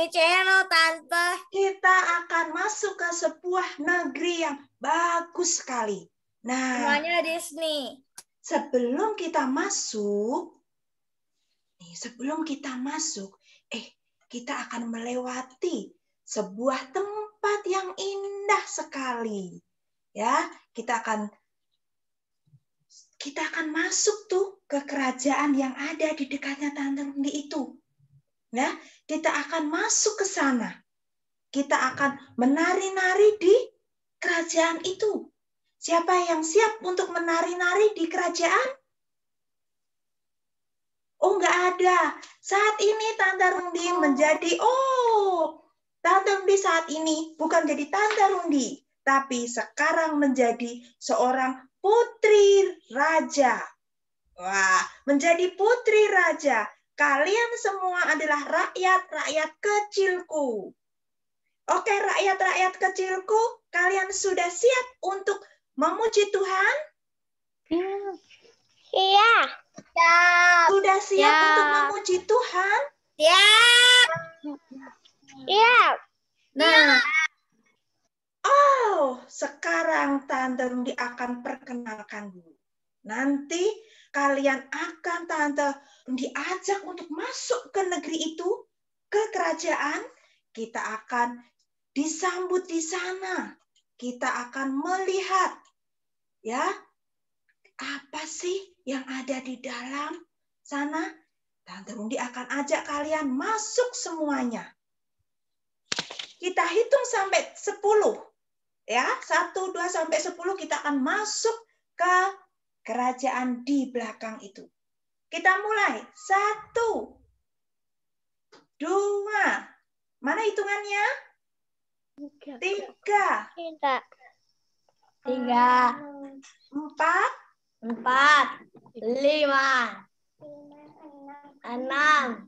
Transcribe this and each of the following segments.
Disney Channel, Tante. Kita akan masuk ke sebuah negeri yang bagus sekali. Nah, Semuanya Disney. sebelum kita masuk, kita akan melewati sebuah tempat yang indah sekali. Ya, kita akan masuk tuh ke kerajaan yang ada di dekatnya Tante Rundi itu. Ya, kita akan masuk ke sana. Kita akan menari-nari di kerajaan itu. Siapa yang siap untuk menari-nari di kerajaan? Oh, nggak ada. Saat ini Tante Rundi Tante Rundi saat ini bukan jadi Tante Rundi, tapi sekarang menjadi seorang putri raja. Wah, menjadi putri raja. Kalian semua adalah rakyat-rakyat kecilku. Oke, rakyat-rakyat kecilku, kalian sudah siap untuk memuji Tuhan? Iya. Sudah siap untuk memuji Tuhan? Siap. Iya. Nah, sekarang Tante Rundi akan perkenalkan dulu. Nanti kalian akan Tante Rundi ajak untuk masuk ke negeri itu, ke kerajaan. Kita akan disambut di sana. Kita akan melihat, ya, apa sih yang ada di dalam sana. Tante Rundi akan ajak kalian masuk semuanya. Kita hitung sampai 10. Ya, 1, 2, sampai 10 kita akan masuk ke kerajaan di belakang itu. Kita mulai. 1, 2, mana hitungannya? 3, 3, 4, 5, 6,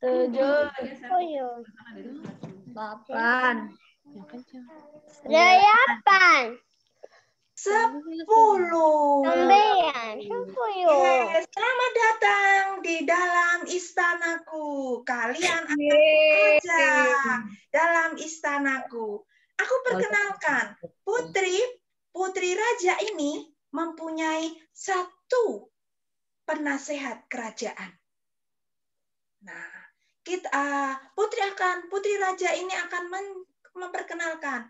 7, 8, 8. 10. 9. Selamat datang di dalam istanaku. Kalian akan bekerja dalam istanaku. Aku perkenalkan, putri raja ini mempunyai 1 penasehat kerajaan. Nah, putri raja ini akan memperkenalkan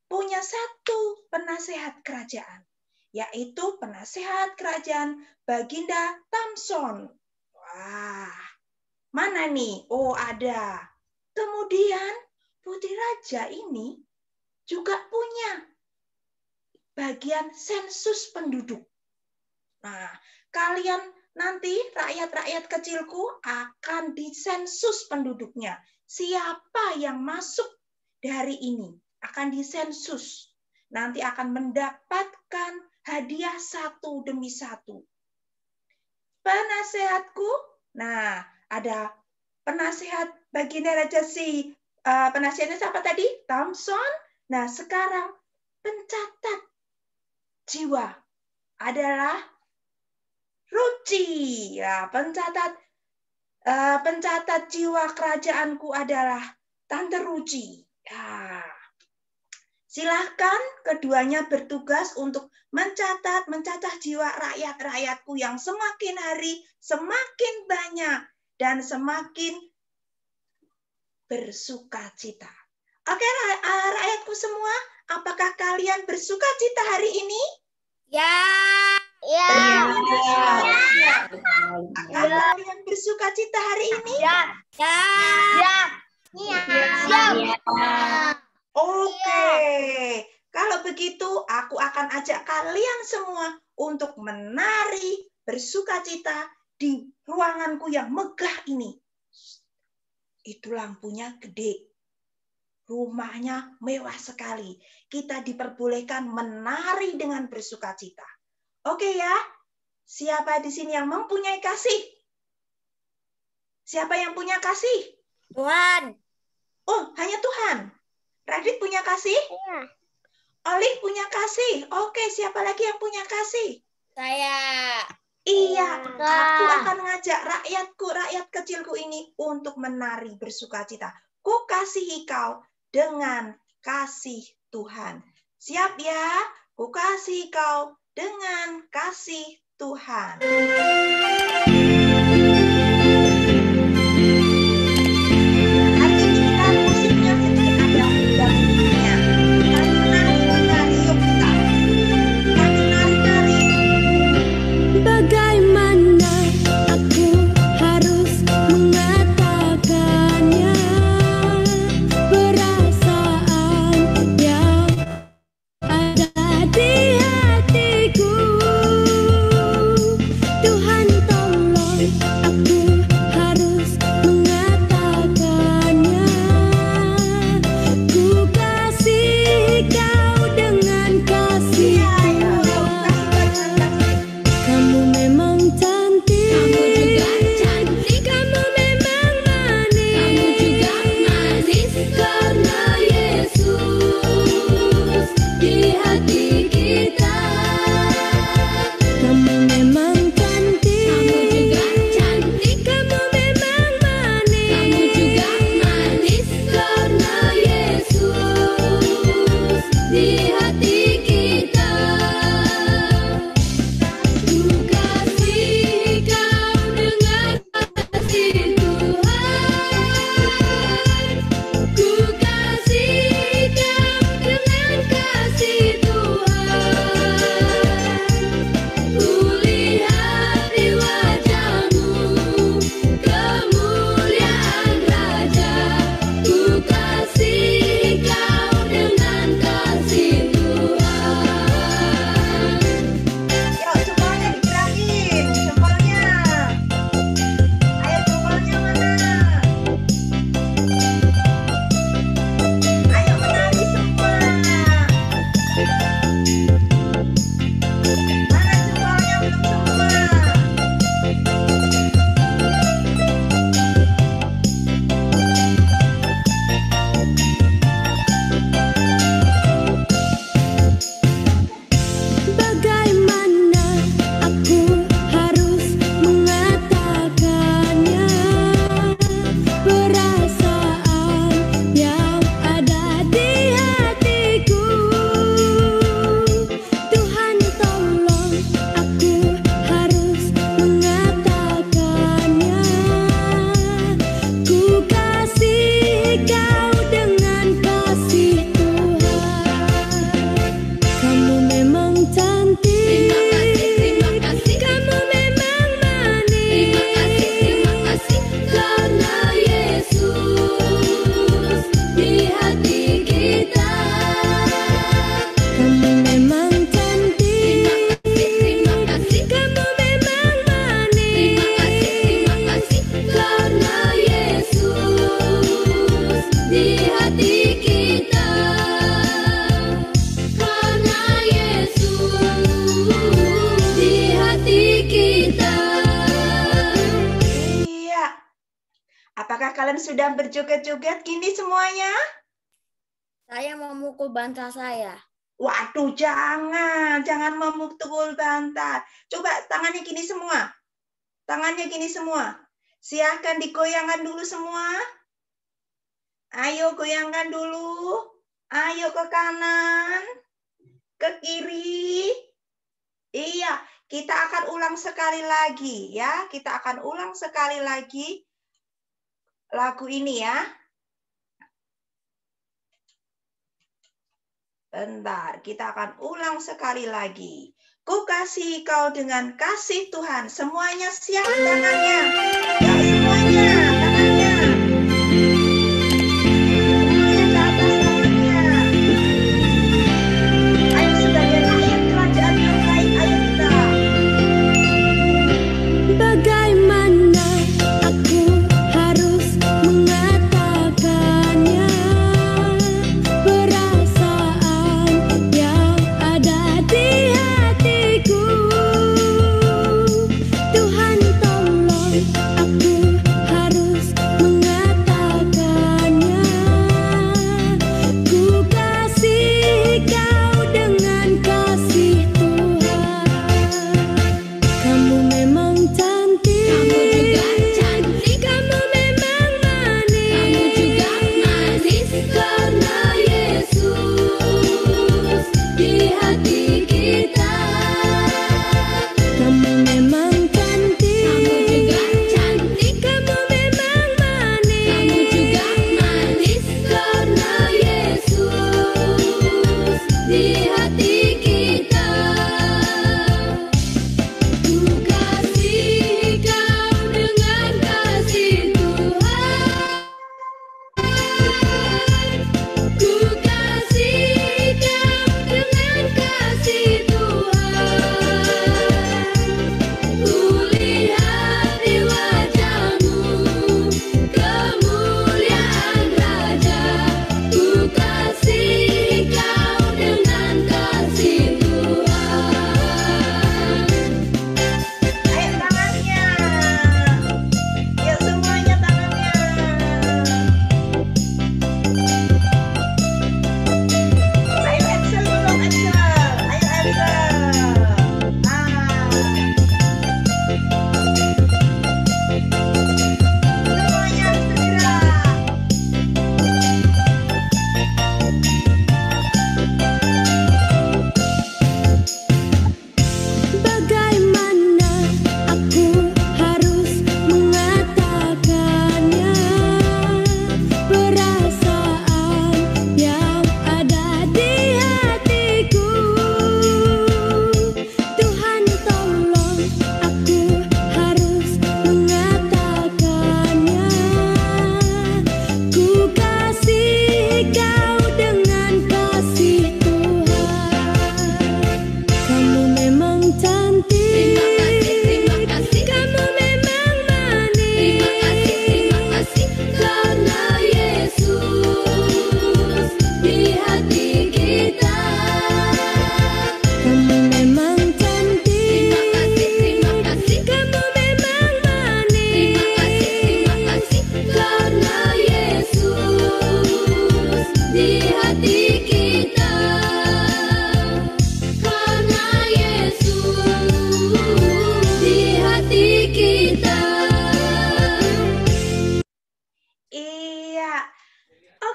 punya 1 penasehat kerajaan, yaitu penasehat kerajaan Baginda Tamson. Wah, mana nih? Oh, ada. Kemudian putri raja ini juga punya bagian sensus penduduk. Nah, kalian nanti rakyat-rakyat kecilku akan disensus penduduknya. Siapa yang masuk dari ini akan disensus. Nanti akan mendapatkan hadiah 1 demi 1. Penasehatku, nah ada penasehat Baginda Raja penasehatnya siapa tadi? Tamson. Nah, sekarang pencatat jiwa adalah Ruci. Ya, pencatat jiwa kerajaanku adalah Tante Ruci. Ya. Silahkan keduanya bertugas untuk mencatat jiwa rakyat-rakyatku yang semakin hari semakin banyak dan semakin bersukacita. Oke, rakyatku semua, apakah kalian bersukacita hari ini? Ya. Apakah kalian bersukacita hari ini? Oke, kalau begitu aku akan ajak kalian semua untuk menari bersukacita di ruanganku yang megah ini. Itu lampunya gede, rumahnya mewah sekali. Kita diperbolehkan menari dengan bersukacita. Oke ya, siapa di sini yang mempunyai kasih? Siapa yang punya kasih? Tuhan. Oh, hanya Tuhan. Radit punya kasih? Iya. Olih punya kasih. Oke, siapa lagi yang punya kasih? Saya. Iya, aku akan ngajak rakyat kecilku ini untuk menari bersukacita. Ku kasihi kau dengan kasih Tuhan. Siap ya? Ku kasihi kau dengan kasih Tuhan. Hari ini kita musiknya sedikit ada dangdutnya. Kami menari, yuk kita. Kami nari-nari. Bagaimana aku harus mengatakannya, perasaan yang ada di hatiku. Tuhan tolong, aku harus mengatakannya. Ku kasih kau dengan kasih Tuhan. Kamu memang cantik, kamu juga cantik. Kamu memang manis, kamu juga manis. Karena Yesus di hati kita. Kamu memang cantik, kamu juga cantik. Kamu memang manis, kamu juga manis. Karena Yesus di hati kita. Ku kasih kau dengan kasih Tuhan. Ku kasih kau dengan kasih Tuhan. Ku lihat di wajahmu kemuliaan Raja. Ku kasih kau dengan kasih Tuhan. Yuk, semuanya digerakin, jempolnya. Ayo, jempolnya mana? Ayo menari semua. Mana jempolnya belum semua? Bagaimana aku harus mengatakannya, perasaan yang ada di hatiku. Tuhan tolong, aku harus mengatakannya. Ku kasih kau dengan kasih Tuhan. Kamu memang cantik, terima kasih. Kamu memang manis, terima kasih. Karena Yesus di hati kita. Kamu memang cantik, terima kasih. Kamu memang manis, terima kasih. Karena Yesus di hati kita. Karena Yesus di hati kita. Iya. Apakah kalian sudah berjoget-joget gini semuanya? Saya memukul bantal saya. Waduh, jangan memukul bantal. Coba tangannya gini semua. Tangannya gini semua. Silahkan digoyangkan dulu semua. Ayo goyangkan dulu. Ayo ke kanan, ke kiri. Iya, kita akan ulang sekali lagi ya. Kita akan ulang sekali lagi lagu ini ya. Bentar, kita akan ulang sekali lagi. Ku kasih kau dengan kasih Tuhan. Semuanya siap tangannya. Ya, semuanya tangannya. Semuanya ke atas tangannya. Ayo sebagai rakyat kerajaan yang baik, ayo kita. Bagaimana aku harus mengatakannya, perasaan yang ada di hatiku. Tuhan tolong, aku harus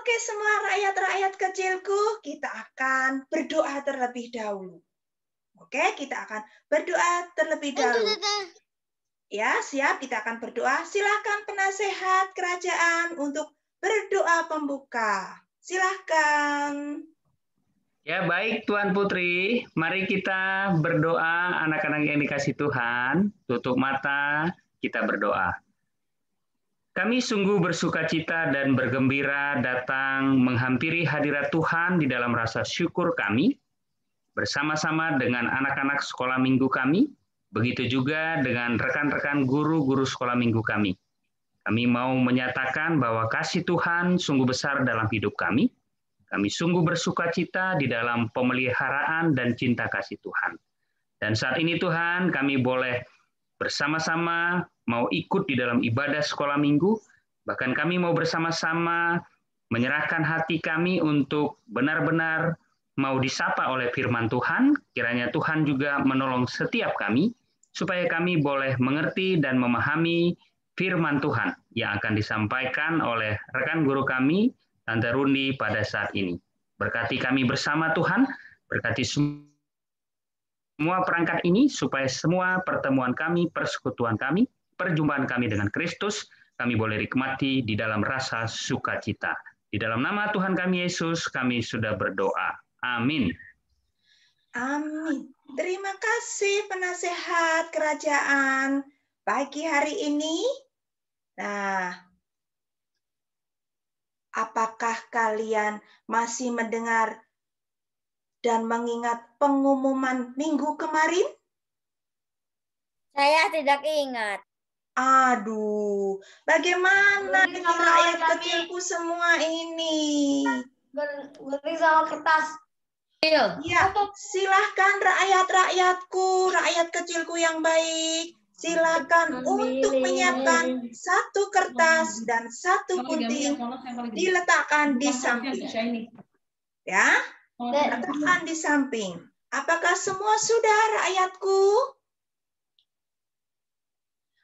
Oke, semua rakyat-rakyat kecilku, kita akan berdoa terlebih dahulu. Oke, kita akan berdoa terlebih dahulu. Ya, siap, kita akan berdoa. Silakan penasehat kerajaan untuk berdoa pembuka. Silakan. Ya, baik Tuan Putri. Mari kita berdoa, anak-anak yang dikasih Tuhan. Tutup mata, kita berdoa. Kami sungguh bersukacita dan bergembira datang menghampiri hadirat Tuhan di dalam rasa syukur kami, bersama-sama dengan anak-anak sekolah minggu kami, begitu juga dengan rekan-rekan guru-guru sekolah minggu kami. Kami mau menyatakan bahwa kasih Tuhan sungguh besar dalam hidup kami. Kami sungguh bersukacita di dalam pemeliharaan dan cinta kasih Tuhan. Dan saat ini Tuhan, kami boleh bersama-sama mau ikut di dalam ibadah sekolah minggu, bahkan kami mau bersama-sama menyerahkan hati kami untuk benar-benar mau disapa oleh firman Tuhan, kiranya Tuhan juga menolong setiap kami, supaya kami boleh mengerti dan memahami firman Tuhan yang akan disampaikan oleh rekan guru kami, Tante Rundi pada saat ini. Berkati kami bersama Tuhan, berkati semua perangkat ini, supaya semua pertemuan kami, persekutuan kami, perjumpaan kami dengan Kristus, kami boleh nikmati di dalam rasa sukacita. Di dalam nama Tuhan kami Yesus, kami sudah berdoa. Amin. Amin. Terima kasih penasehat kerajaan pagi hari ini. Nah, apakah kalian masih mendengar dan mengingat pengumuman minggu kemarin? Saya tidak ingat. Aduh, bagaimana ini rakyat kecilku semua ini? Beri sama kertas. Ya, silahkan rakyat-rakyatku, rakyat kecilku yang baik. Silakan untuk menyiapkan satu kertas dan satu gunting, diletakkan di samping. Ya, letakkan di samping. Apakah semua sudah rakyatku?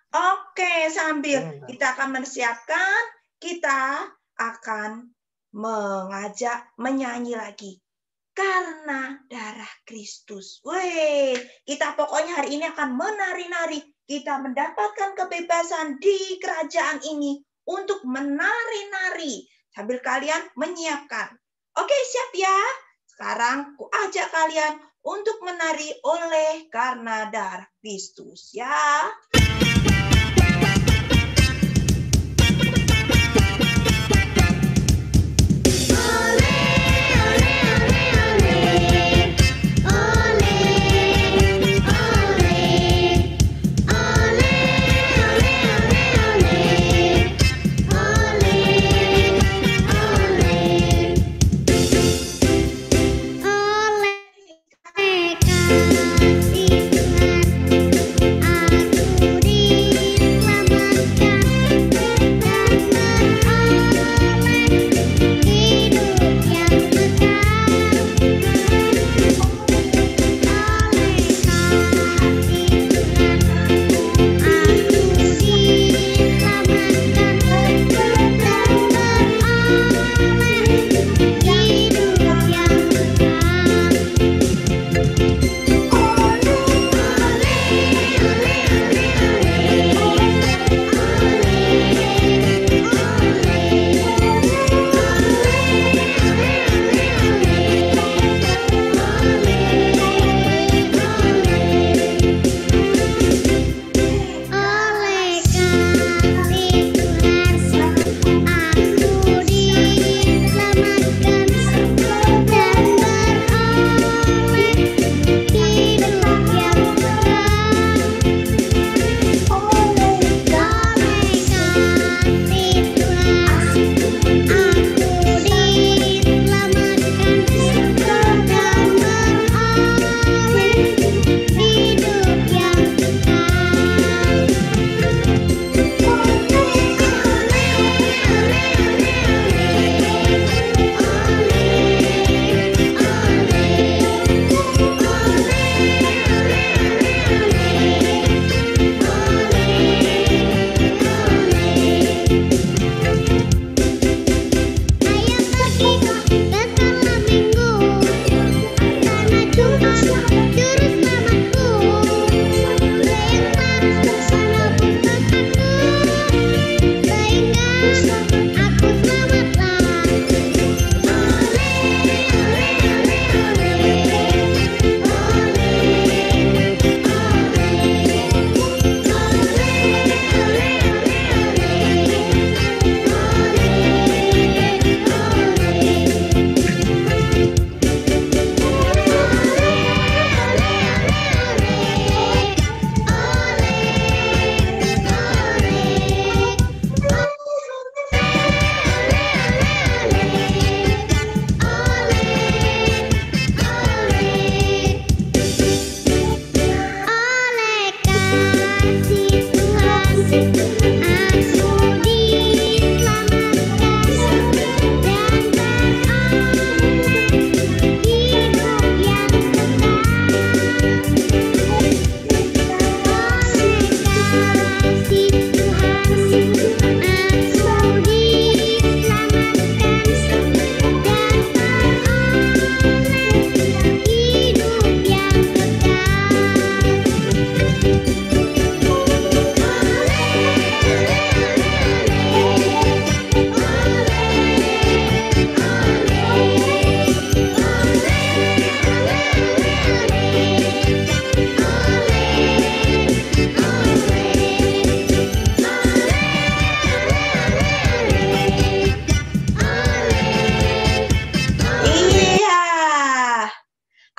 Oke, sambil kita akan mempersiapkan, kita akan mengajak menyanyi lagi. Karena darah Kristus. Weh, kita pokoknya hari ini akan menari-nari. Kita mendapatkan kebebasan di kerajaan ini untuk menari-nari sambil kalian menyiapkan. Oke, siap ya? Sekarang ku ajak kalian untuk menari oleh karena darah Kristus ya. Aku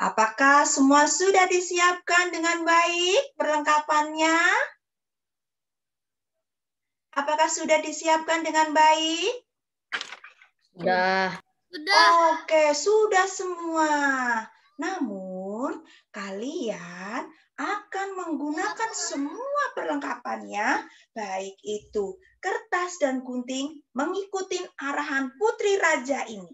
Apakah semua sudah disiapkan dengan baik perlengkapannya? Apakah sudah disiapkan dengan baik? Sudah. Oke, sudah semua. Namun, kalian akan menggunakan semua perlengkapannya, baik itu kertas dan gunting, mengikuti arahan Putri Raja ini.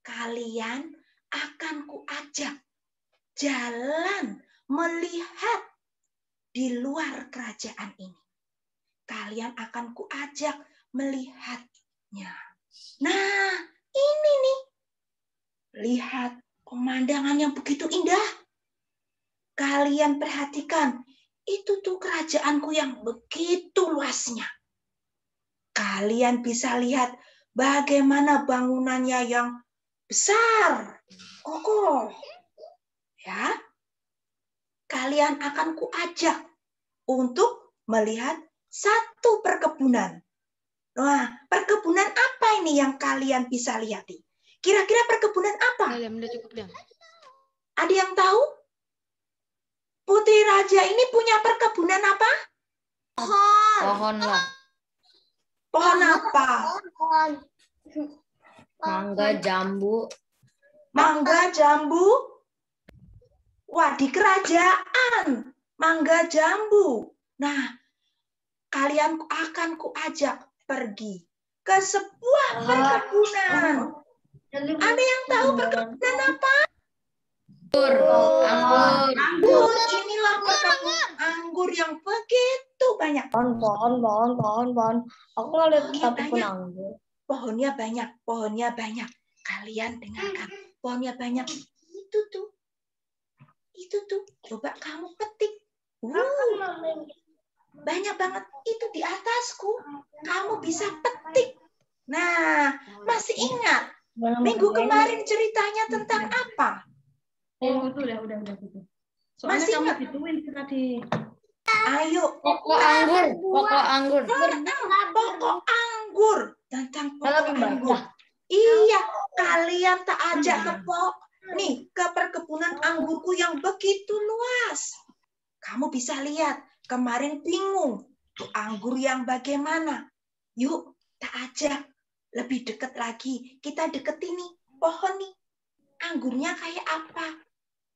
Kalian akan kuajak jalan melihat di luar kerajaan ini. Kalian akan kuajak melihatnya. Nah, ini nih. Lihat pemandangan yang begitu indah. Kalian perhatikan, itu tuh kerajaanku yang begitu luasnya. Kalian bisa lihat bagaimana bangunannya yang besar, kokoh. Ya. Kalian akan kuajak untuk melihat satu perkebunan. Nah, perkebunan apa ini yang kalian bisa lihat? Kira-kira perkebunan apa? Ada yang tahu? Putri Raja ini punya perkebunan apa? Pohon lah. Pohon apa? Mangga, jambu. Mangga, jambu. Wah, di kerajaan. Mangga, jambu. Nah, kalian akan kuajak pergi ke sebuah perkebunan. Ada yang tahu perkebunan apa? Anggur. Inilah perkebunan anggur yang begitu banyak. Pohon. Aku nggak lihat Pohonnya satupun banyak. anggur. Pohonnya banyak. Kalian dengarkan. Pohonnya banyak. Itu tuh. Coba kamu petik. Banyak banget. Itu di atasku. Kamu bisa petik. Nah, masih ingat? Minggu kemarin ceritanya tentang apa? Udah. Soalnya Masih kamu ingat? gituin tadi. Ayo. Pokok anggur. Pokok anggur. Tentang pokok Kalau anggur. Iya, kalian tak ajak ke perkebunan anggurku yang begitu luas. Kamu bisa lihat, kemarin bingung. Tuh anggur yang bagaimana? Yuk, tak ajak. Lebih dekat lagi. Kita deket ini, pohon nih. Anggurnya kayak apa?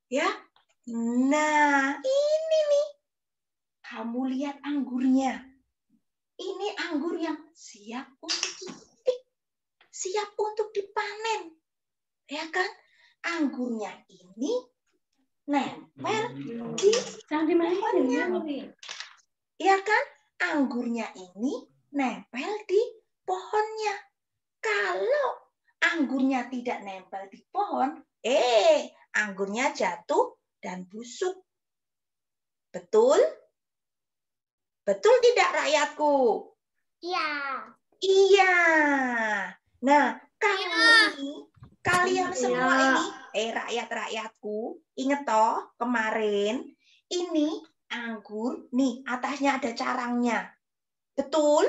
Ya. Nah, ini nih. Kamu lihat anggurnya. Ini anggur yang siap untuk dipetik. Siap untuk dipanen. Ya kan? Anggurnya ini nempel di pohonnya. Ya kan? Anggurnya ini nempel di pohonnya. Kalau anggurnya tidak nempel di pohon, anggurnya jatuh dan busuk. Betul? Betul tidak rakyatku? Iya. Nah, kalian semua ini, rakyat-rakyatku, inget toh kemarin ini anggur, nih atasnya ada carangnya. Betul?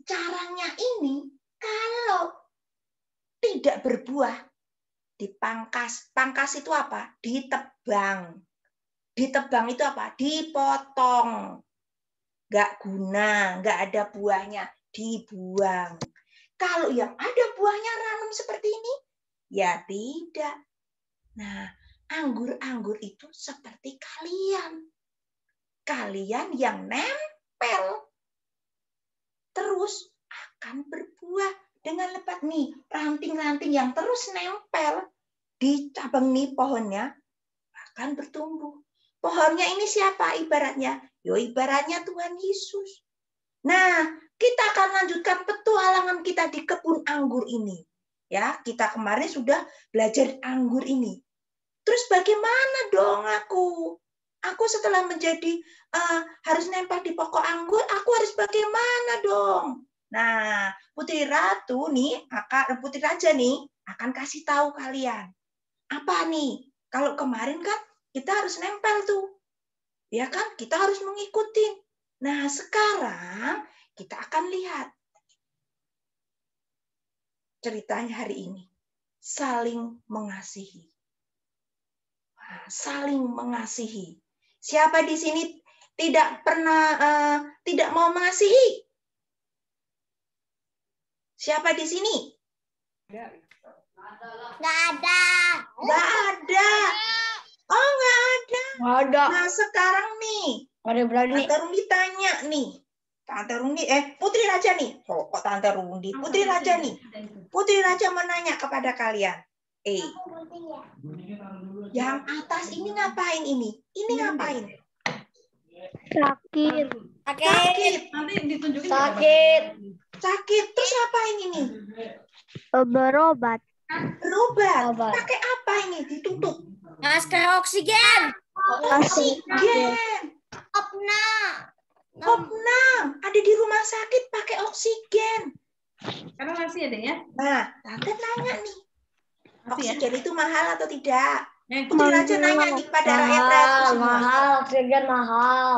Carangnya ini kalau tidak berbuah, dipangkas. Pangkas itu apa? Ditebang. Ditebang itu apa? Dipotong. Nggak guna, nggak ada buahnya, dibuang. Kalau yang ada buahnya ranum seperti ini, ya tidak. Nah, anggur-anggur itu seperti kalian. Kalian yang nempel. Terus akan berbuah dengan lebat nih. Ranting-ranting yang terus nempel di cabang nih pohonnya akan bertumbuh. Pohonnya ini siapa ibaratnya? Yo ibaratnya Tuhan Yesus. Nah, kita akan lanjutkan petualangan kita di kebun anggur ini. Ya, kita kemarin sudah belajar anggur ini. Terus bagaimana dong aku? Aku setelah menjadi harus nempel di pokok anggur, aku harus bagaimana dong? Nah, Putri Ratu nih, Putri Raja nih akan kasih tahu kalian. Apa nih? Kalau kemarin kan kita harus nempel tuh. Ya kan? Kita harus mengikuti. Nah, sekarang kita akan lihat. ceritanya hari ini. Saling mengasihi. Nah, saling mengasihi. Siapa di sini tidak pernah tidak mau mengasihi? Siapa di sini? Nggak ada. Nggak ada. Oh, nggak ada. Nggak ada. Nah, sekarang nih, Ada berani. Tante Rundi tanya nih. Tante Rundi, Putri Raja nih. Oh, kok Tante Rundi? Putri Raja nih. Putri Raja menanya kepada kalian. Yang atas ini ngapain ini? Ini ngapain? Sakit. Sakit. Nanti ditunjukin Sakit. Sakit. Terus apain ini? Berobat. Berobat. Obat. Pakai apa ini? Ditutup. Masker oksigen. Oksigen. Opna. Opnam. Ada di rumah sakit pakai oksigen. Karena masih ada ya. Nah, Tante nanya nih. Masih ya. Oksigen itu mahal atau tidak? Eh, Putri Raja nanya nih kepada rakyat-rakyat Mahal, semua. mahal, oksigen mahal.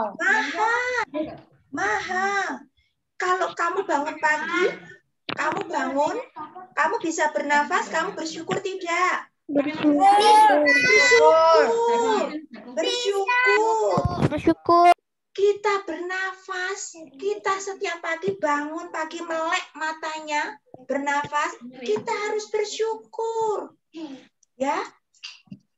Mahal. Kalau kamu bangun pagi, kamu bangun, kamu bisa bernafas, kamu bersyukur tidak? Bersyukur. Bersyukur. Bersyukur. Kita bernafas, kita setiap pagi bangun, pagi melek matanya, bernafas, kita harus bersyukur. Ya.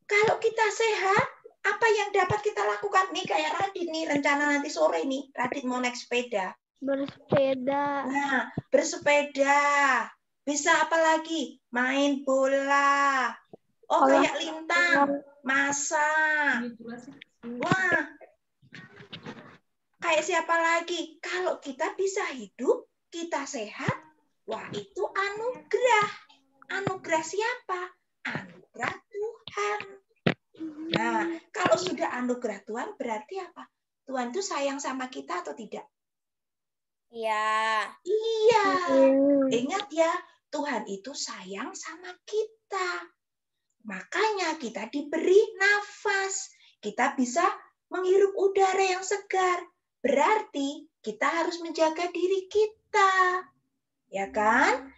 Kalau kita sehat, apa yang dapat kita lakukan nih kayak Radit nih rencana nanti sore nih Radit mau naik sepeda. Bersepeda. Nah, bersepeda. Bisa apa lagi? Main bola. Oh, kayak Lintang, masak. Wah. Kayak siapa lagi? Kalau kita bisa hidup, kita sehat, wah itu anugerah. Anugerah siapa? Anugerah Tuhan. Nah, kalau sudah anugerah Tuhan berarti apa? Tuhan itu sayang sama kita atau tidak? Iya. Iya. Ingat ya, Tuhan itu sayang sama kita. Makanya kita diberi nafas. Kita bisa menghirup udara yang segar. Berarti kita harus menjaga diri kita. Ya kan?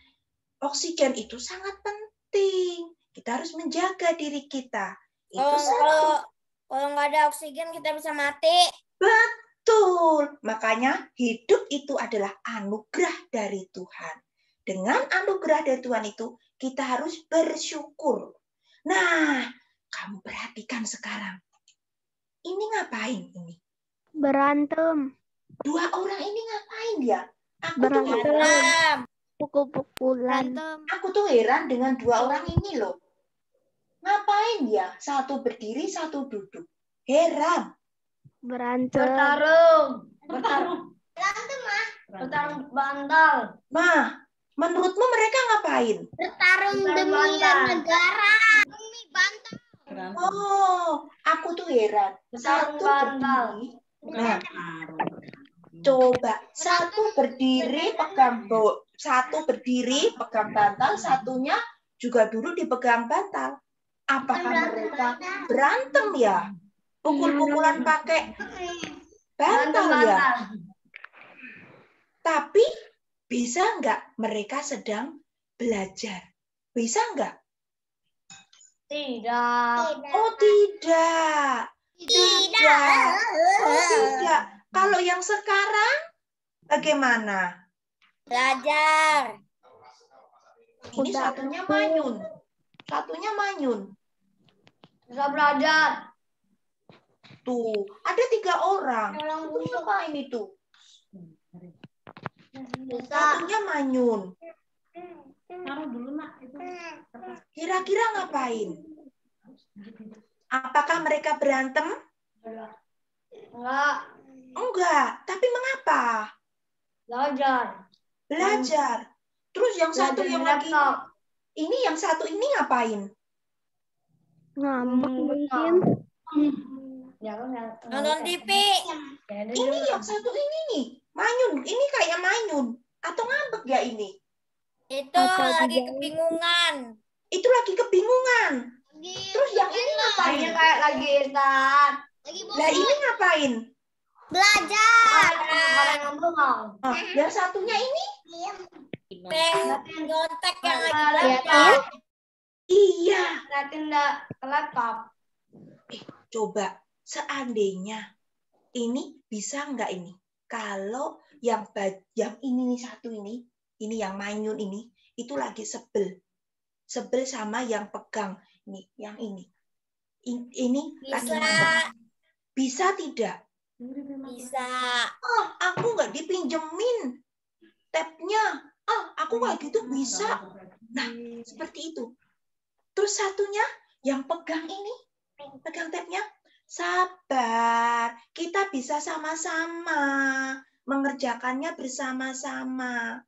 Oksigen itu sangat penting. Kita harus menjaga diri kita. Itu Kalau nggak ada oksigen kita bisa mati. Betul. Makanya hidup itu adalah anugerah dari Tuhan. Dengan anugerah dari Tuhan itu, kita harus bersyukur. Nah, kamu perhatikan sekarang. Ini ngapain ini? Berantem. Dua orang ini ngapain dia? Aku tuh Berantem. heran. Pukul-pukulan. Aku tuh heran dengan dua orang ini loh. Ngapain dia? Satu berdiri, satu duduk. Heran. Berantem. Bertarung bantal. Ma, menurutmu mereka ngapain? Bertarung demi negara. Oh, aku tuh heran. Bertarung Satu bantal. berdiri. Nah, coba satu berdiri pegang bantal, satunya juga duduk dipegang bantal. Apakah mereka berantem ya? Pukul-pukulan pakai bantal ya? Tapi bisa nggak mereka sedang belajar? Bisa nggak? Tidak. Oh tidak. Tidak. Oh tidak. Kalau yang sekarang bagaimana? Belajar. Ini satunya manyun. Satunya manyun. Bisa belajar. Tuh, ada 3 orang. Itu ngapain itu? Bisa. Satunya manyun. Taruh dulu nak itu. Kira-kira ngapain? Apakah mereka berantem? Enggak. Enggak. Tapi mengapa? Belajar. Belajar. Terus yang satu Belajar yang di lagi laptop. ini yang satu ini ngapain? Ngambek mungkin. Nonton TV. Ini yang satu ini nih, manyun. Ini kayak manyun atau ngambek ya ini? Itu lagi kebingungan. Itu lagi kebingungan. Terus yang ini ngapain? Kayaknya kayak lagi istirahat. Lah ini ngapain? Belajar. Orang yang bengong. Oh, yang satunya ini nyontek yang lagi Liatin. belajar. Iya. Liatin nggak ke laptop. Coba seandainya ini bisa nggak ini? Kalau yang ini nih satu ini yang manyun ini, itu lagi sebel sama yang pegang nih, yang ini lagi Bisa. ngambek. Bisa tidak? Bisa. Aku nggak dipinjemin tabnya. Aku kayak gitu bisa. Nah, seperti itu. Terus satunya yang pegang tabnya, sabar. Kita bisa sama-sama mengerjakannya bersama-sama.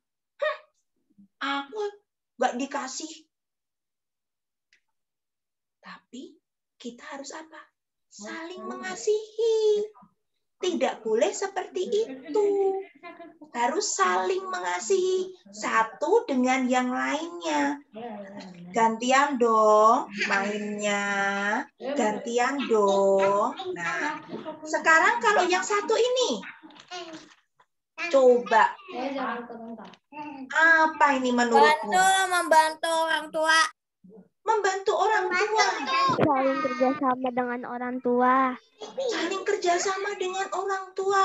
Aku nggak dikasih. Tapi kita harus apa? Saling mengasihi. Tidak boleh seperti itu. Harus saling mengasihi satu dengan yang lainnya. Gantian dong mainnya. Gantian dong. Nah, sekarang kalau yang satu ini. Coba. Apa ini menurutmu? Membantu orang tua. Membantu orang tua. Saling kerjasama dengan orang tua. Saling kerjasama dengan orang tua.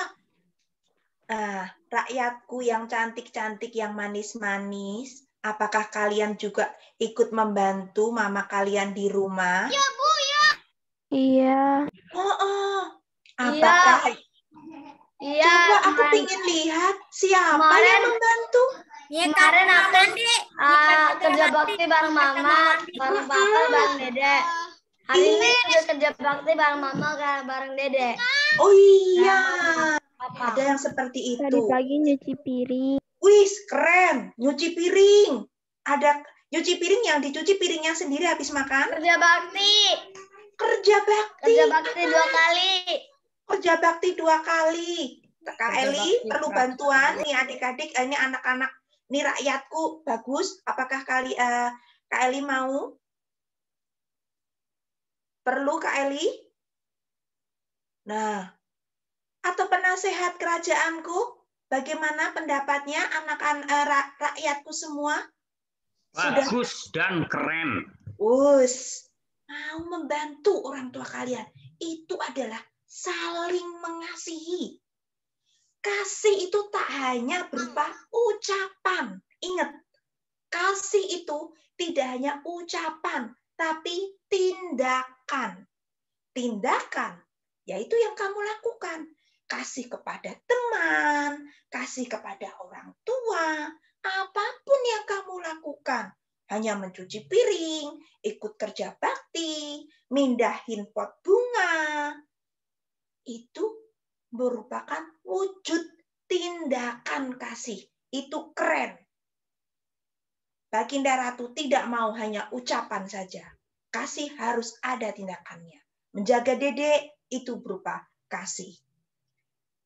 Rakyatku yang cantik-cantik, yang manis-manis, apakah kalian juga ikut membantu mama kalian di rumah? Iya, Bu, ya. Iya. Apakah? Iya. Coba aku ingin lihat siapa yang membantu. Kemarin aku kerja bakti bareng mama, bareng papa, bareng dede. Hari ini udah kerja bakti bareng mama, bareng dede. Oh iya, ada yang seperti Tadi itu. pagi nyuci piring. Wih, keren. Nyuci piring. Ada nyuci piring yang dicuci piringnya sendiri habis makan. Kerja bakti. Kerja bakti. Kerja bakti 2 kali. Kerja bakti 2 kali. Kak Eli perlu bantuan nih adik-adik, ini anak-anak, ini rakyatku bagus. Apakah Kak Eli mau? Perlu Kak Eli? Nah, atau penasehat kerajaanku, bagaimana pendapatnya anak-anak rakyatku semua? Bagus dan keren. Mau membantu orang tua kalian. Itu adalah saling mengasihi. Kasih itu tak hanya berupa ucapan. Ingat, kasih itu tidak hanya ucapan, tapi tindakan. Tindakan, yaitu yang kamu lakukan. Kasih kepada teman, kasih kepada orang tua, apapun yang kamu lakukan. Hanya mencuci piring, ikut kerja bakti, mindahin pot bunga. Itu merupakan wujud tindakan kasih. Itu keren. Baginda Ratu tidak mau hanya ucapan saja. Kasih harus ada tindakannya. Menjaga dedek itu berupa kasih.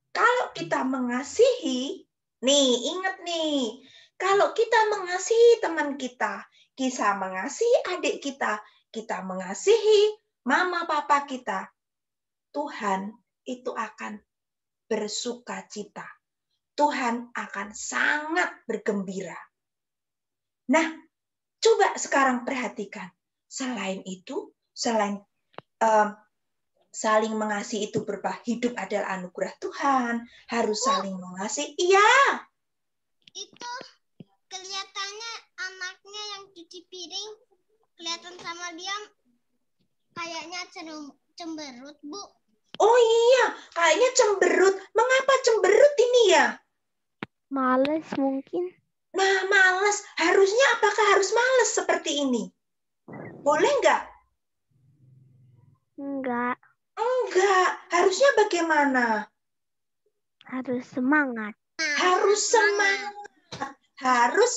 Kalau kita mengasihi, nih ingat nih, kalau kita mengasihi teman kita mengasihi adik kita mengasihi mama papa kita, Tuhan itu akan bersuka cita. Tuhan akan sangat bergembira. Nah, coba sekarang perhatikan. Selain itu, selain saling mengasihi itu berupa hidup adalah anugerah Tuhan, harus saling mengasihi. Iya. Itu kelihatannya anaknya yang cuci piring, kelihatan sama dia kayaknya cemberut, Bu. Oh iya, kayaknya cemberut. Mengapa cemberut ini ya? Males mungkin. Nah, males. Harusnya apakah harus males seperti ini? Boleh nggak? Enggak. Enggak. Harusnya bagaimana? Harus semangat. Harus semangat. Harus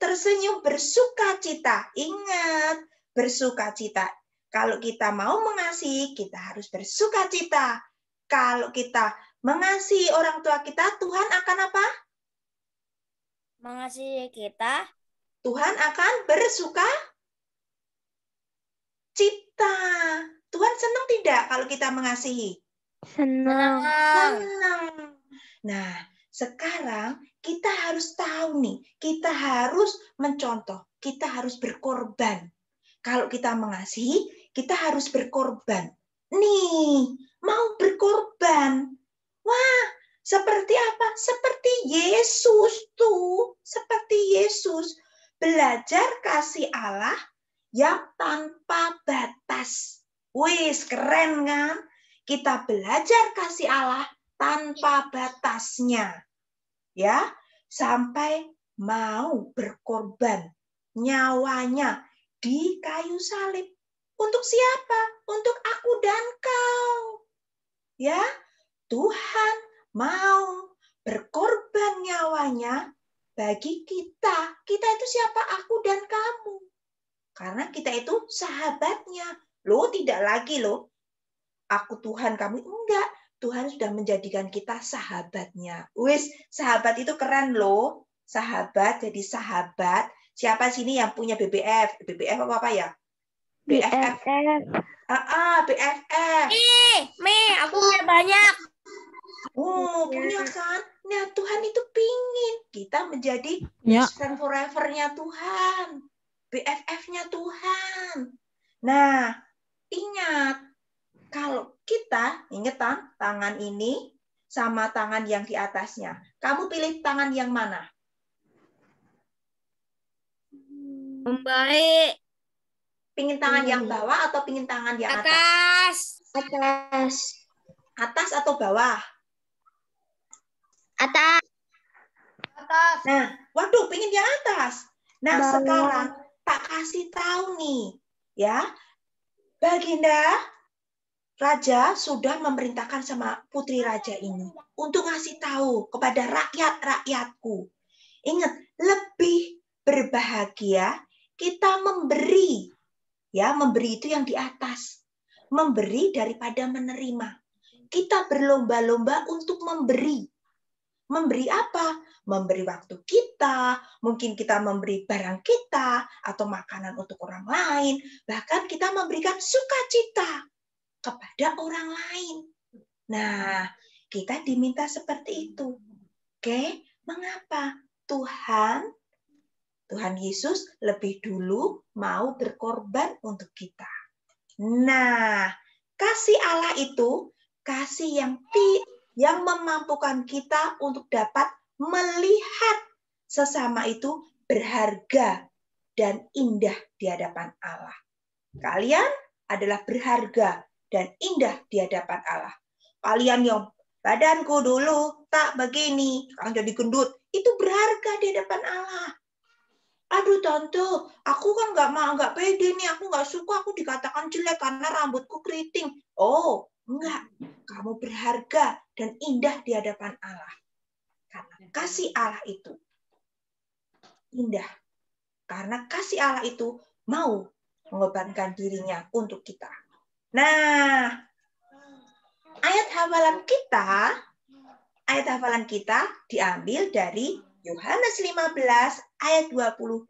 tersenyum, bersuka cita. Ingat, bersuka cita. Kalau kita mau mengasihi, kita harus bersuka cita. Kalau kita mengasihi orang tua kita, Tuhan akan apa? Mengasihi kita. Tuhan akan bersuka cita. Tuhan senang tidak kalau kita mengasihi? Senang. Senang. Nah, sekarang kita harus tahu nih, kita harus mencontoh, kita harus berkorban. Kalau kita mengasihi, kita harus berkorban. Nih, mau berkorban. Wah, seperti apa? Seperti Yesus tuh. Seperti Yesus. Belajar kasih Allah yang tanpa batas. Wis, keren kan? Kita belajar kasih Allah tanpa batasnya. Ya, sampai mau berkorban nyawanya di kayu salib. Untuk siapa? Untuk aku dan kau. Ya, Tuhan mau berkorban nyawanya bagi kita. Kita itu siapa? Aku dan kamu. Karena kita itu sahabatnya. Loh, tidak lagi loh. Aku Tuhan, kamu enggak. Tuhan sudah menjadikan kita sahabatnya. Wis, sahabat itu keren loh. Sahabat, jadi sahabat. Siapa sini yang punya BBF? BBF apa ya? BFF. BFF. Aku punya banyak. Oh, punya kan? Nah, Tuhan itu pingin kita menjadi Ya. best friend forever-nya Tuhan. BFF-nya Tuhan. Nah, ingat. Kalau kita, ingat tangan ini sama tangan yang di atasnya. Kamu pilih tangan yang mana? Membaik. Pingin tangan yang bawah atau pingin tangan yang atas? Atas. Atas. Atas atau bawah? Atas. Nah, waduh, pingin yang atas. Nah, Bawah. sekarang tak kasih tahu nih, ya. Baginda Raja sudah memerintahkan sama putri raja ini untuk ngasih tahu kepada rakyat-rakyatku. Ingat, lebih berbahagia kita memberi. Ya, memberi itu yang di atas. Memberi daripada menerima. Kita berlomba-lomba untuk memberi. Memberi apa? Memberi waktu kita, mungkin kita memberi barang kita, atau makanan untuk orang lain. Bahkan kita memberikan sukacita kepada orang lain. Nah, kita diminta seperti itu. Oke, mengapa? Tuhan Yesus lebih dulu mau berkorban untuk kita. Nah, kasih Allah itu kasih yang memampukan kita untuk dapat melihat sesama itu berharga dan indah di hadapan Allah. Kalian adalah berharga dan indah di hadapan Allah. Kalian yang badanku dulu tak begini, sekarang jadi gendut, itu berharga di hadapan Allah. Aduh tante, aku kan nggak pede nih, aku nggak suka aku dikatakan jelek karena rambutku keriting. Oh, enggak, kamu berharga dan indah di hadapan Allah. Karena kasih Allah itu indah. Karena kasih Allah itu mau mengorbankan dirinya untuk kita. Nah, ayat hafalan kita diambil dari Yohanes 15 ayat 12.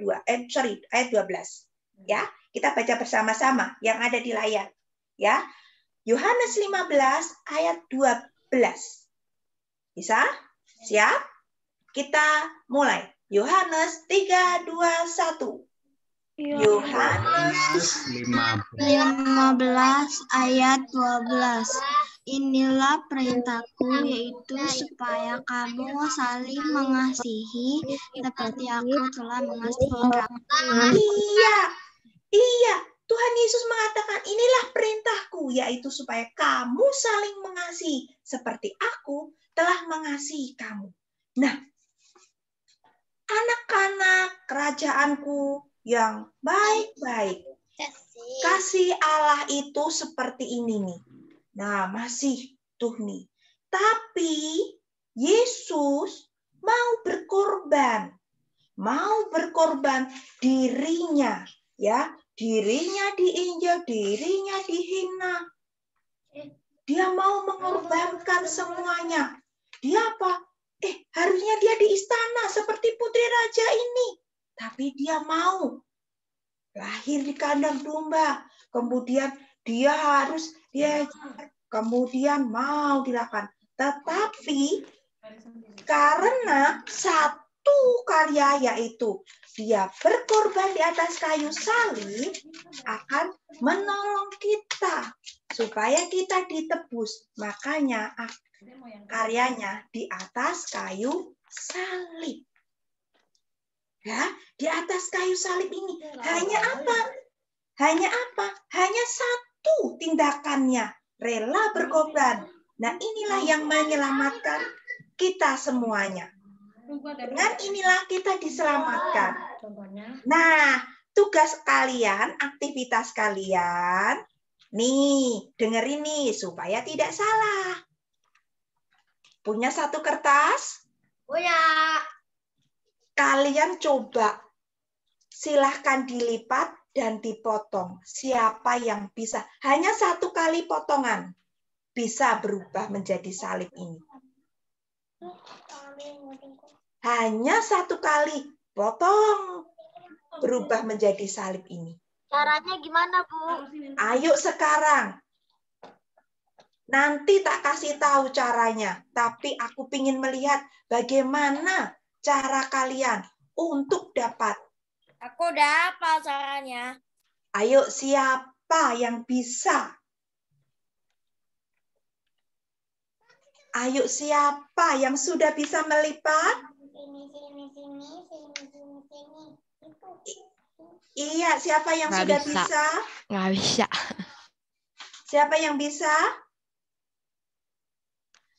Ya, kita baca bersama-sama yang ada di layar. Ya. Yohanes 15 ayat 12. Bisa? Siap? Kita mulai. Yohanes 3, 2, 1. Yohanes 15 ayat 12. Inilah perintahku, yaitu supaya kamu saling mengasihi seperti aku telah mengasihi kamu. Iya. Tuhan Yesus mengatakan, inilah perintahku, yaitu supaya kamu saling mengasihi seperti aku telah mengasihi kamu. Nah, anak-anak kerajaanku yang baik-baik, kasih Allah itu seperti ini nih. Nah, masih tuh nih. Tapi Yesus mau berkorban dirinya, ya, dirinya diinjak, dirinya dihina. Dia mau mengorbankan semuanya. Dia apa? Harusnya dia di istana seperti putri raja ini. Tapi dia mau lahir di kandang domba. Kemudian kemudian mau dilakukan. Tetapi Karena satu karya yaitu dia berkorban di atas kayu salib akan menolong kita supaya kita ditebus. Makanya karyanya di atas kayu salib. Ya, di atas kayu salib ini hanya apa? Hanya apa? Hanya satu tindakannya, rela berkorban. Nah, inilah yang menyelamatkan kita semuanya. Dengan inilah kita diselamatkan. Nah, tugas kalian, aktivitas kalian, nih, dengerin nih supaya tidak salah. Punya satu kertas? Punya. Kalian coba, silahkan dilipat dan dipotong. Siapa yang bisa? Hanya satu kali potongan bisa berubah menjadi salib ini. Hanya satu kali potong berubah menjadi salib ini. Caranya gimana, Bu? Ayo sekarang. Nanti tak kasih tahu caranya, tapi aku ingin melihat bagaimana cara kalian untuk dapat. Aku udah hafal caranya. Ayo, siapa yang bisa? Ayo, siapa yang sudah bisa melipat? Iya, siapa yang Nggak sudah bisa. bisa? Nggak bisa. Siapa yang bisa?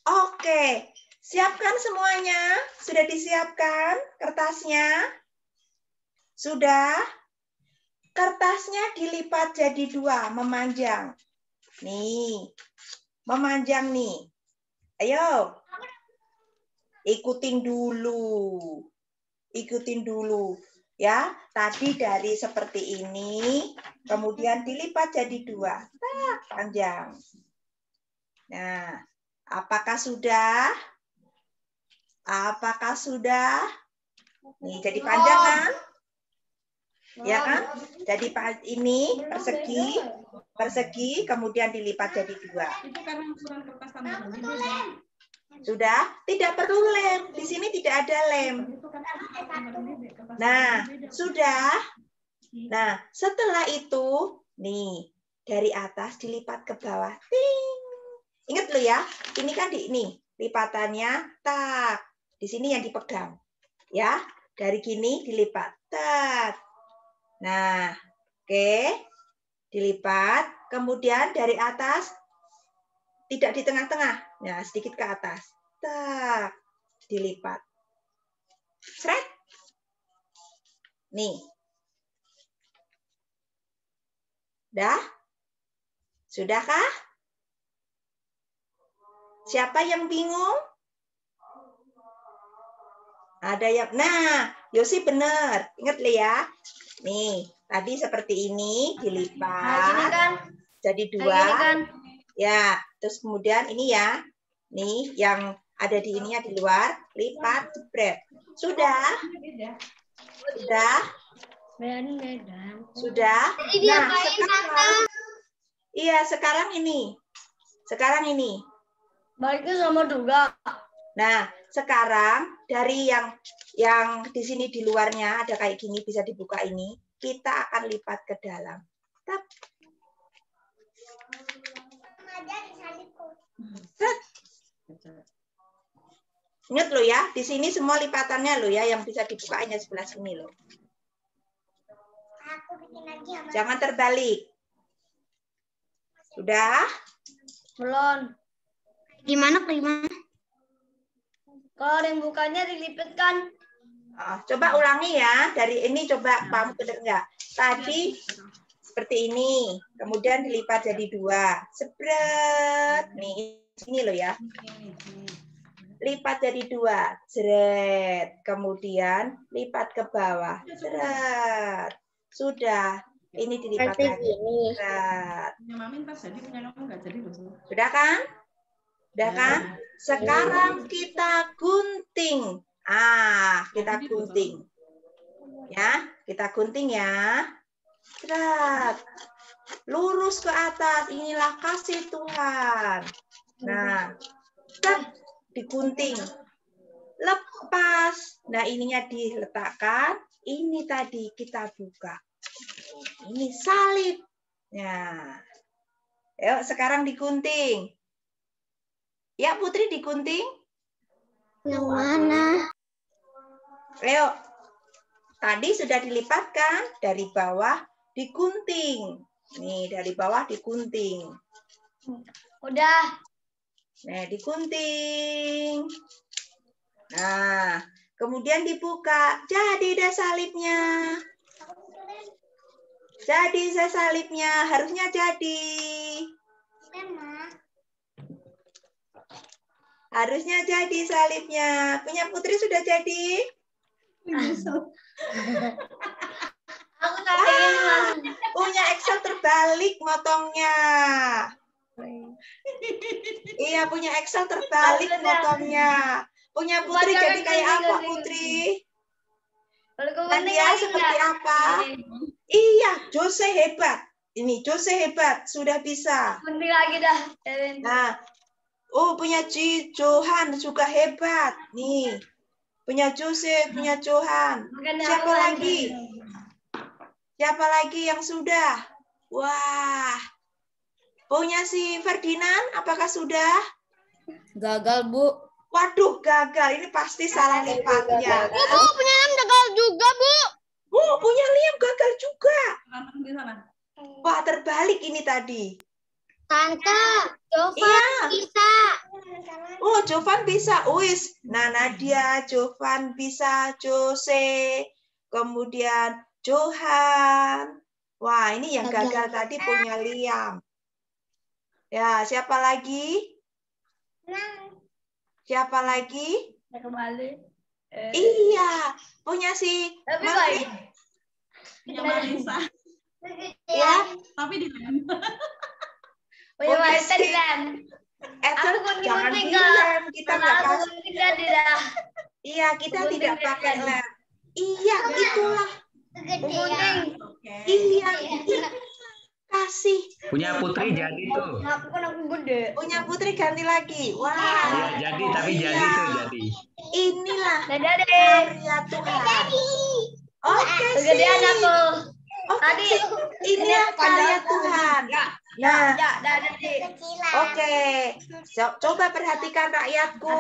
Oke, siapkan semuanya. Sudah disiapkan kertasnya? Sudah? Kertasnya dilipat jadi dua, memanjang. Nih, memanjang nih. Ayo, ikutin dulu. Ikutin dulu. Ya, tadi dari seperti ini, kemudian dilipat jadi dua. Panjang. Nah, apakah sudah? Apakah sudah? Nih, jadi panjang kan? Ya kan? Jadi ini persegi, kemudian dilipat jadi dua. Itu karena ukuran kertas tambahan. Sudah? Tidak perlu lem. Di sini tidak ada lem. Nah, sudah. Nah, setelah itu, nih, dari atas dilipat ke bawah. Ting. Ingat lo ya, ini kan lipatannya tak. Di sini yang dipegang. Ya, dari gini dilipat. Tak. Nah, oke. Dilipat, kemudian dari atas tidak di tengah-tengah. Nah, sedikit ke atas. Tak. Dilipat. Sret. Nih. Dah? Sudahkah? Siapa yang bingung? Ada yang, nah, Yosi benar. Ingat ya. Nih, tadi seperti ini dilipat kan? jadi dua. Kan? Ya, terus kemudian ini ya. Nih, yang ada di ininya di luar, lipat, jebret. Sudah? Sudah? Sudah? Nah, sekarang, iya, sekarang ini. Sekarang ini. Baliknya sama juga. Nah, sekarang dari yang di sini di luarnya ada kayak gini, bisa dibuka ini, kita akan lipat ke dalam. Tap. Set. Ingat lo ya, di sini semua lipatannya lo ya, yang bisa dibuka hanya sebelah sini lo. Jangan terbalik. Sudah? Belum. Gimana? Kalau yang bukanya dilipet kan? Coba ulangi ya. Dari ini coba kamu benar nggak? Tadi seperti ini. Kemudian dilipat jadi dua. Sebret. Nih, sini loh ya. Lipat jadi dua. Jeret. Kemudian lipat ke bawah. Jeret. Sudah. Ini dilipat lagi. Jeret. Sudah kan? Sudah kan? Sekarang kita gunting. Kita gunting. Ya, kita gunting ya. Cerat. Lurus ke atas. Inilah kasih Tuhan. Nah, digunting. lepas. Nah, ininya diletakkan. Ini tadi kita buka. Ini salib. Nah, yuk sekarang digunting. Ya, Putri digunting. Yang mana? Ayo. Tadi sudah dilipatkan, dari bawah digunting. Nih, dari bawah digunting. Udah. Nah, digunting. Nah, kemudian dibuka. Jadi deh salibnya. Jadi deh salibnya. Harusnya jadi. Harusnya jadi salibnya. Punya Putri sudah jadi? Aku tadi Punya Excel terbalik motongnya. Iya, punya Excel terbalik motongnya. Punya Putri jadi kayak apa, Putri? Nadia seperti apa? Iya, Jose hebat. Ini Jose hebat, sudah bisa. Gunting lagi dah. Nah, oh punya Johan juga hebat. Nih, punya Jose, punya Johan. Siapa lagi? Siapa lagi yang sudah? Wah, punya si Ferdinand, apakah sudah? Gagal, Bu. Waduh, gagal. Ini pasti salah lipatnya. Bu, punya Liam gagal juga, Bu. Punya Liam gagal juga. Di sana. Wah, terbalik ini tadi. Tante, Jovan Iya. bisa. Oh, Jovan bisa. Uis. Nah, Nadia, Jovan bisa. Jose. Kemudian Johan. Wah, ini yang gagal tadi punya Liam. Ya, siapa lagi? Siapa lagi? Kembali. Iya, punya si Tapi Martin. baik. Punya Marisa. Ya, Tapi di lem. Punya Oke, Marisa di sip. lem. Edward, Aku gunting jangan gunting dilem. Kita nggak Aku kasih. gunting tadi dah. Iya, kita Gunting tidak tadi. pakai lem. Iya, itulah. Gunting. Oke. Iya, kasih. Punya Putri jadi tuh. Aku kan aku gede. Punya Putri ganti lagi. Wah, Ya, jadi tapi jadi tuh jadi. inilah Dadah deh. karya Tuhan. Oke, Kegedean sih. aku. Oke, Tadi. sih. Inilah karya Tuhan. Nah, Ya, dadah deh. oke. Coba perhatikan rakyatku.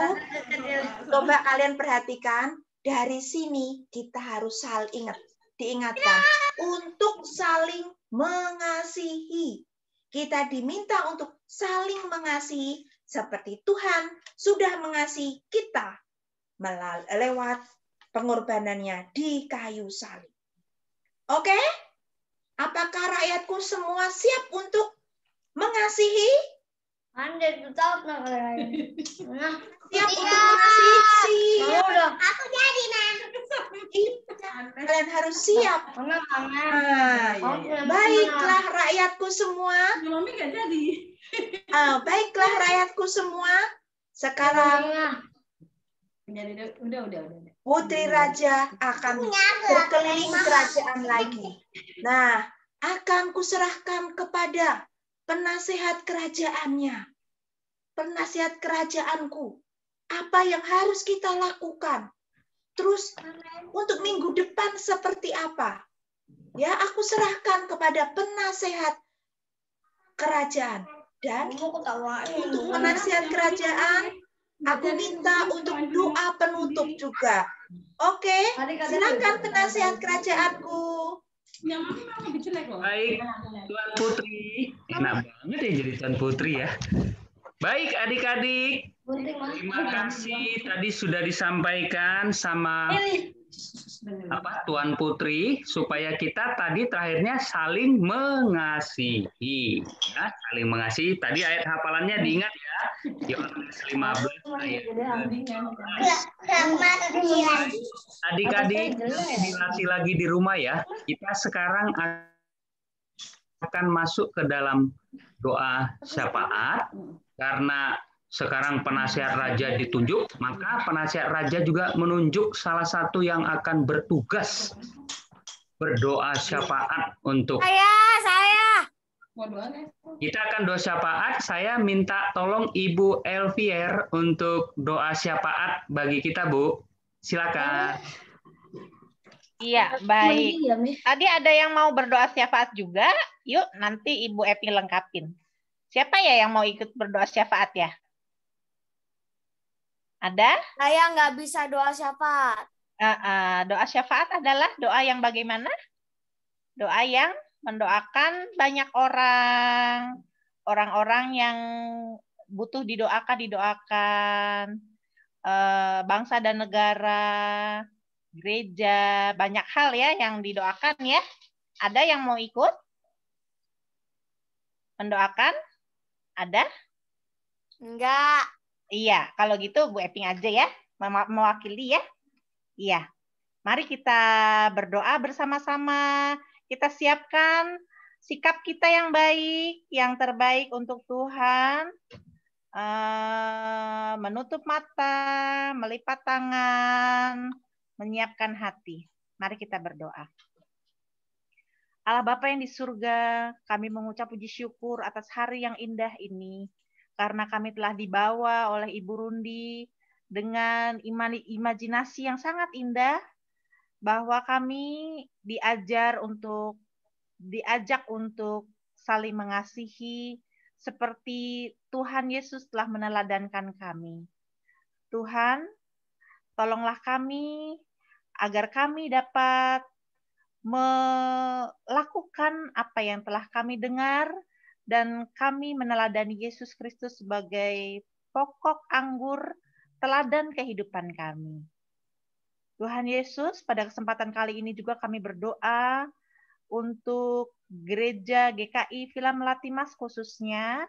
Coba kalian perhatikan. Dari sini kita harus saling diingatkan untuk saling mengasihi. Kita diminta untuk saling mengasihi seperti Tuhan sudah mengasihi kita lewat pengorbanannya di kayu salib. Oke? Apakah rakyatku semua siap untuk mengasihi? Anda itu tahu nah. Siap untuk mengasihi? Siap. Udah. Kalian harus siap. Mama. Baiklah rakyatku semua. Mami nggak jadi. Baiklah rakyatku semua. Sekarang Jadi udah. Putri Raja akan berkeliling kerajaan lagi. Nah, akan kuserahkan kepada penasehat kerajaannya. Penasehat kerajaanku. Apa yang harus kita lakukan? Terus untuk minggu depan seperti apa? Ya, aku serahkan kepada penasehat kerajaan. Dan untuk penasehat kerajaan, aku minta untuk doa penutup juga. Oke, silakan penasehat kerajaanku. Yang Mami lebih jelek loh. Baik, Tuan Putri. Enak banget ya jadi Tuan Putri ya. Baik adik-adik, terima kasih tadi sudah disampaikan sama Tuan Putri supaya kita tadi terakhirnya saling mengasihi. Ya, saling mengasihi. Tadi ayat hafalannya diingat ya. Yohanes 15 ayat 12. Adik-adik dilatih lagi di rumah ya. Kita sekarang akan masuk ke dalam doa syafaat. Karena sekarang penasihat raja ditunjuk, maka penasihat raja juga menunjuk salah satu yang akan bertugas berdoa syafaat untuk Saya. Kita akan doa syafaat. Saya minta tolong Ibu Elvier untuk doa syafaat bagi kita, Bu. Silakan. Iya, baik. Tadi ada yang mau berdoa syafaat juga. Yuk, nanti Ibu Epi lengkapin. Siapa ya yang mau ikut berdoa syafaat ya? Ada? Saya nggak bisa doa syafaat. Doa syafaat adalah doa yang bagaimana? Doa yang mendoakan banyak orang. Orang-orang yang butuh didoakan. Bangsa dan negara, gereja, banyak hal ya yang didoakan ya. Ada yang mau ikut mendoakan? Ada? Enggak. Iya, kalau gitu Bu Eping aja ya, mewakili ya. Iya, mari kita berdoa bersama-sama. Kita siapkan sikap kita yang baik, yang terbaik untuk Tuhan. Menutup mata, melipat tangan, menyiapkan hati. Mari kita berdoa. Allah Bapa yang di surga, kami mengucap puji syukur atas hari yang indah ini, karena kami telah dibawa oleh Ibu Rundi dengan imajinasi yang sangat indah, bahwa kami diajak untuk saling mengasihi, seperti Tuhan Yesus telah meneladankan kami. Tuhan, tolonglah kami agar kami dapat melakukan apa yang telah kami dengar dan kami meneladani Yesus Kristus sebagai pokok anggur teladan kehidupan kami. Tuhan Yesus, pada kesempatan kali ini juga kami berdoa untuk gereja GKI Villa Melati Mas khususnya.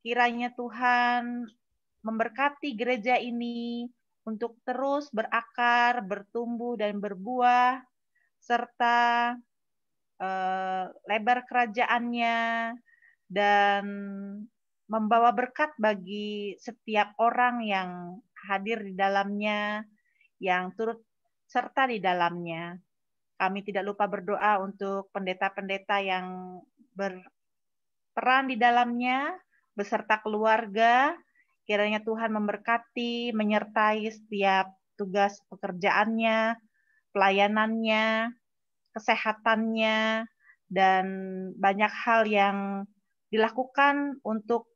Kiranya Tuhan memberkati gereja ini untuk terus berakar, bertumbuh, dan berbuah, serta lebar kerajaannya, dan membawa berkat bagi setiap orang yang hadir di dalamnya, yang turut serta di dalamnya. Kami tidak lupa berdoa untuk pendeta-pendeta yang berperan di dalamnya, beserta keluarga. Kiranya Tuhan memberkati, menyertai setiap tugas pekerjaannya, pelayanannya, kesehatannya, dan banyak hal yang dilakukan untuk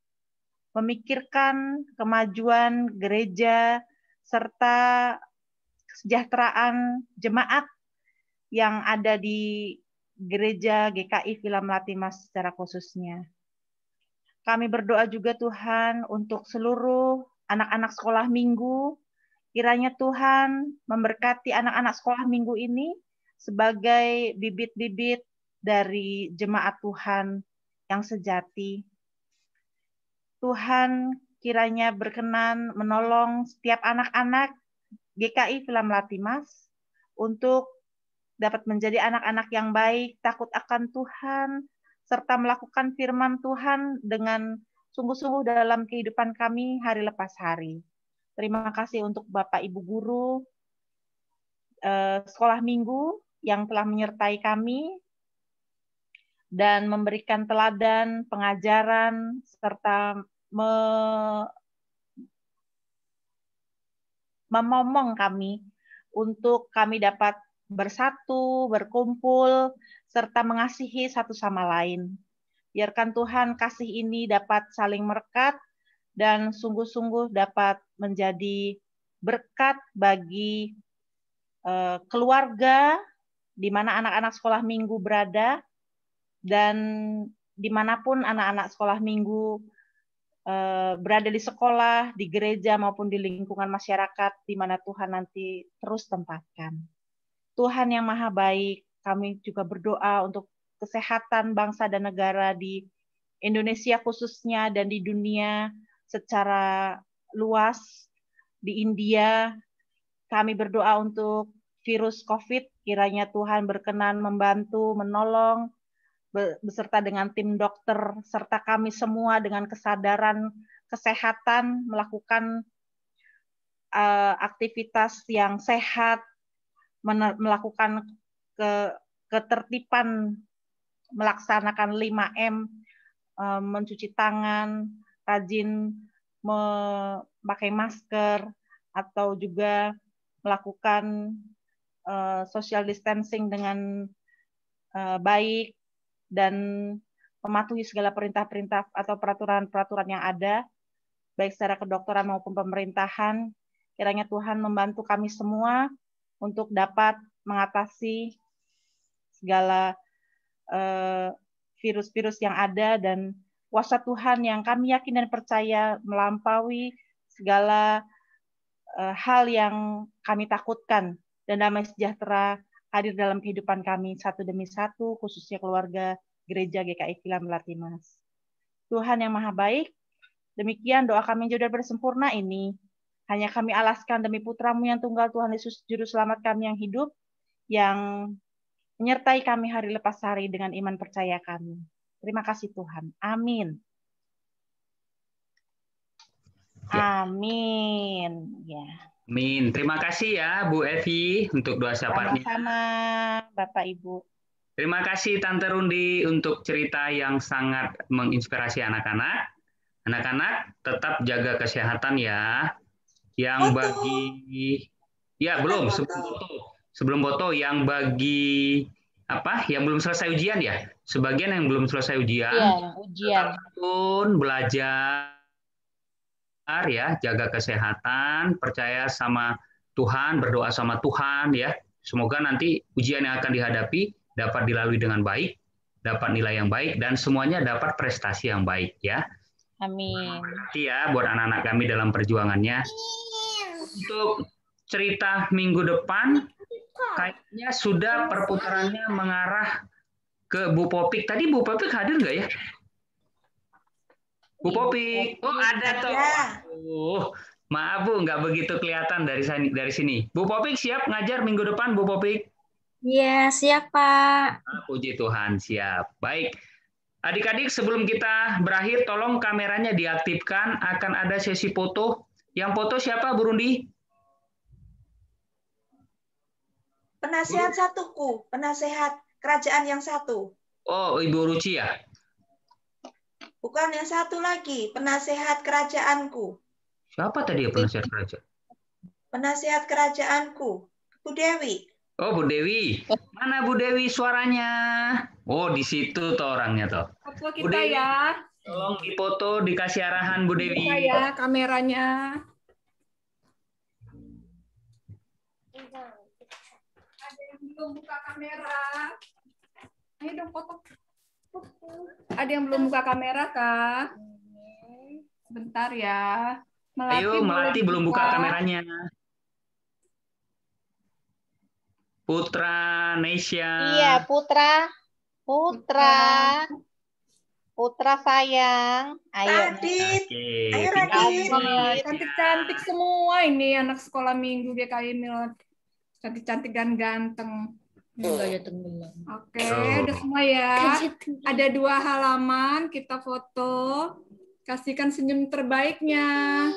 memikirkan kemajuan gereja serta kesejahteraan jemaat yang ada di gereja GKI Villa Melati Mas secara khususnya. Kami berdoa juga Tuhan untuk seluruh anak-anak sekolah minggu. Kiranya Tuhan memberkati anak-anak sekolah minggu ini sebagai bibit-bibit dari jemaat Tuhan yang sejati. Tuhan kiranya berkenan menolong setiap anak-anak GKI Villa Melati Mas untuk dapat menjadi anak-anak yang baik, takut akan Tuhan, serta melakukan firman Tuhan dengan sungguh-sungguh dalam kehidupan kami hari lepas hari. Terima kasih untuk Bapak Ibu Guru sekolah minggu yang telah menyertai kami dan memberikan teladan, pengajaran, serta memomong kami untuk kami dapat bersatu, berkumpul, serta mengasihi satu sama lain. Biarkan Tuhan kasih ini dapat saling merekat dan sungguh-sungguh dapat menjadi berkat bagi keluarga di mana anak-anak sekolah minggu berada, dan dimanapun anak-anak sekolah minggu berada di sekolah, di gereja, maupun di lingkungan masyarakat di mana Tuhan nanti terus tempatkan. Tuhan yang Maha Baik, kami juga berdoa untuk kesehatan bangsa dan negara di Indonesia khususnya dan di dunia secara luas. Di India, kami berdoa untuk virus COVID, kiranya Tuhan berkenan membantu, menolong, beserta dengan tim dokter, serta kami semua dengan kesadaran kesehatan, melakukan aktivitas yang sehat, melakukan ketertiban melaksanakan 5M, mencuci tangan, rajin memakai masker, atau juga melakukan social distancing dengan baik, dan mematuhi segala perintah-perintah atau peraturan-peraturan yang ada, baik secara kedokteran maupun pemerintahan. Kiranya Tuhan membantu kami semua untuk dapat mengatasi segala virus-virus yang ada, dan kuasa Tuhan yang kami yakin dan percaya melampaui segala hal yang kami takutkan, dan damai sejahtera hadir dalam kehidupan kami satu demi satu, khususnya keluarga Gereja GKI Villa Melati Mas. Tuhan yang Maha Baik, demikian doa kami yang jauh daripada sempurna ini hanya kami alaskan demi Putra-Mu yang tunggal, Tuhan Yesus Juru Selamat kami yang hidup, yang menyertai kami hari lepas hari dengan iman percaya kami. Terima kasih Tuhan. Amin. Amin. Ya. Amin. Terima kasih ya Bu Evi untuk doa syafaatnya. Sama-sama Bapak Ibu. Terima kasih Tante Rundi untuk cerita yang sangat menginspirasi anak-anak. Anak-anak tetap jaga kesehatan ya. Yang bagi belum sebelum foto yang bagi yang belum selesai ujian ya. Sebagian yang belum selesai ujian. Iya, ujian. Pun belajar ya, jaga kesehatan, percaya sama Tuhan, berdoa sama Tuhan ya. Semoga nanti ujian yang akan dihadapi dapat dilalui dengan baik, dapat nilai yang baik, dan semuanya dapat prestasi yang baik ya. Amin. Berarti ya buat anak-anak kami dalam perjuangannya. Untuk cerita minggu depan, kayaknya sudah perputarannya mengarah ke Bu Popik. Tadi Bu Popik hadir nggak ya? Bu Popik, oh ada tuh. Maaf Bu, nggak begitu kelihatan dari sini. Bu Popik siap ngajar minggu depan, Bu Popik? Iya, siap Pak. Puji Tuhan, siap. Baik. Adik-adik, sebelum kita berakhir, tolong kameranya diaktifkan. Akan ada sesi foto. Yang foto siapa, Bu Rundi? Penasehat satuku, penasehat kerajaan yang satu. Oh, Ibu Ruci ya? Bukan yang satu lagi, penasehat kerajaanku. Siapa tadi ya penasehat kerajaan? Penasehat kerajaanku, Bu Dewi. Oh, Bu Dewi. Mana Bu Dewi suaranya? Oh, di situ tuh orangnya tuh. Foto Bu kita Dewi, ya. tolong dipoto, dikasih arahan Bu Dewi. Kita ya kameranya. Ada yang belum buka kamera. Ayo dong foto. Ada yang belum buka kamera, Kak? Sebentar ya. Melati belum buka kameranya. Putra Nesya. Iya, Putra sayang. Ayo. Radit. Oke. Ayo Radit. Cantik-cantik semua ini anak sekolah minggu GKI Milat. Cantik-cantik dan ganteng. Oke, udah semua ya. Ada 2 halaman, kita foto. Kasihkan senyum terbaiknya.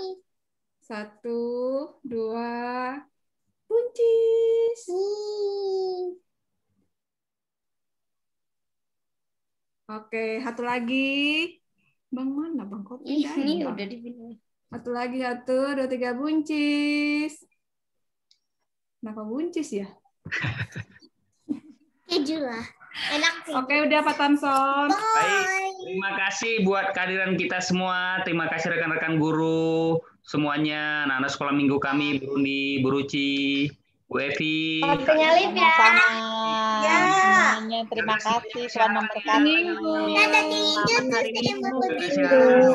1, 2, buncis. Oke, satu lagi. Bang mana? Bang Kopi. Ini udah dipilih. Satu lagi, 1, 2, 3, buncis. Kenapa buncis ya? Keju lah. Enak sih. Oke, udah Pak Tamson. Baik, terima kasih buat kehadiran kita semua. Terima kasih rekan-rekan guru semuanya, anak-anak sekolah minggu kami, Bu Rundi, Bu Ruci, Bu Evi. Penyalip ya. Ya. Semuanya terima kasih, Tuhan memberkati.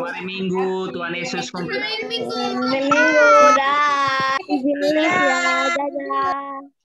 Hari Minggu, Tuhan Yesus memberkati. Minggu dah. Izin ya. Dadah.